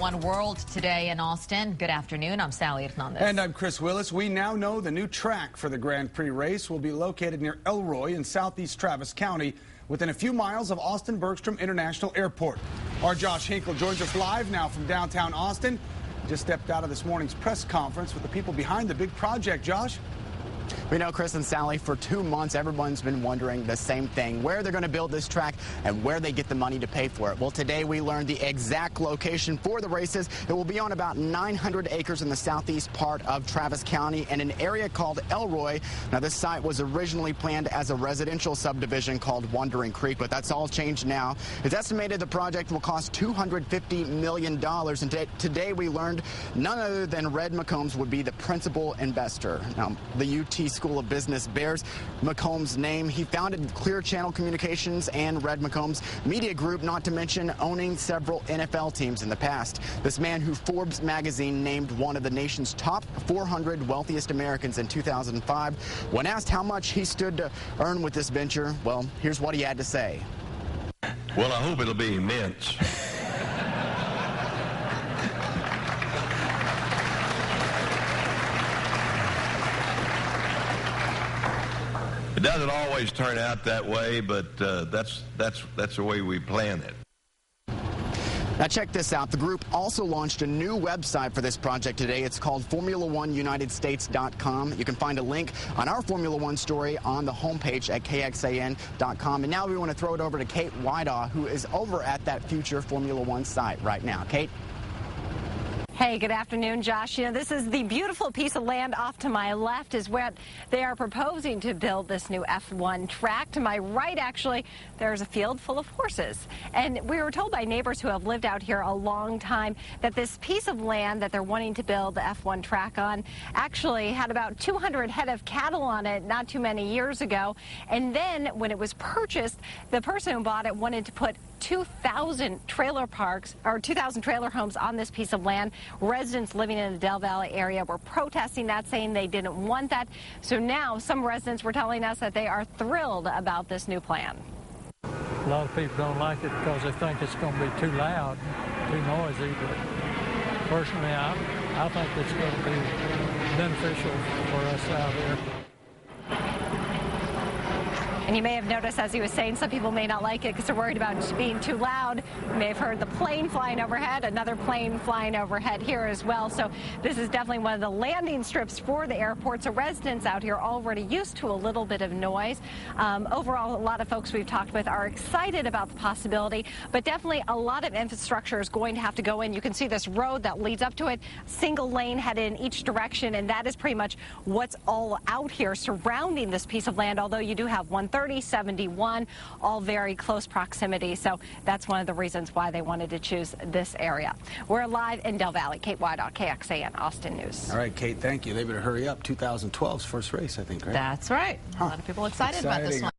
One World today in Austin. Good afternoon. I'm Sally Hernandez. And I'm Chris Willis. We now know the new track for the Grand Prix race will be located near Elroy in southeast Travis County, within a few miles of Austin Bergstrom International Airport. Our Josh Hinkle joins us live now from downtown Austin. Just stepped out of this morning's press conference with the people behind the big project. Josh? We know, Chris and Sally, for 2 months, everyone's been wondering the same thing, where they're going to build this track and where they get the money to pay for it. Well, today we learned the exact location for the races. It will be on about 900 acres in the southeast part of Travis County in an area called Elroy. Now, this site was originally planned as a residential subdivision called Wandering Creek, but that's all changed now. It's estimated the project will cost $250 million, and today we learned none other than Red McCombs would be the principal investor. Now, the UT School of Business bears McCombs' name. He founded Clear Channel Communications and Red McCombs Media Group, not to mention owning several NFL teams in the past. This man, who Forbes magazine named one of the nation's top 400 wealthiest Americans in 2005, when asked how much he stood to earn with this venture, well, here's what he had to say. Well, I hope it'll be immense. It doesn't always turn out that way, but that's the way we plan it. Now check this out. The group also launched a new website for this project today. It's called Formula1UnitedStates.com. You can find a link on our Formula One story on the homepage at KXAN.com. And now we want to throw it over to Kate Whiteaw, who is over at that future Formula One site right now. Kate? Hey, good afternoon, Josh. You know, this is the beautiful piece of land off to my left is where they are proposing to build this new F1 track. To my right, actually, there's a field full of horses. And we were told by neighbors who have lived out here a long time that this piece of land that they're wanting to build the F1 track on actually had about 200 head of cattle on it not too many years ago. And then when it was purchased, the person who bought it wanted to put 2,000 trailer parks or 2,000 trailer homes on this piece of land. Residents living in the Del Valle area were protesting that, saying they didn't want that. So now some residents were telling us that they are thrilled about this new plan. A lot of people don't like it because they think it's going to be too loud, too noisy. But personally, I think it's going to be beneficial for us out here. And you may have noticed, as he was saying, some people may not like it because they're worried about it being too loud. You may have heard the plane flying overhead, another plane flying overhead here as well. So this is definitely one of the landing strips for the airport. So residents out here already used to a little bit of noise. Overall, a lot of folks we've talked with are excited about the possibility, but definitely a lot of infrastructure is going to have to go in. You can see this road that leads up to it, single lane headed in each direction, and that is pretty much what's all out here surrounding this piece of land, although you do have 130, 71, all very close proximity. So that's one of the reasons why they wanted to choose this area. We're live in Del Valle. Kate Whiteaw, KXAN, Austin News. All right, Kate, thank you. They better hurry up. 2012's first race, I think, right? That's right. A lot of people excited about this one.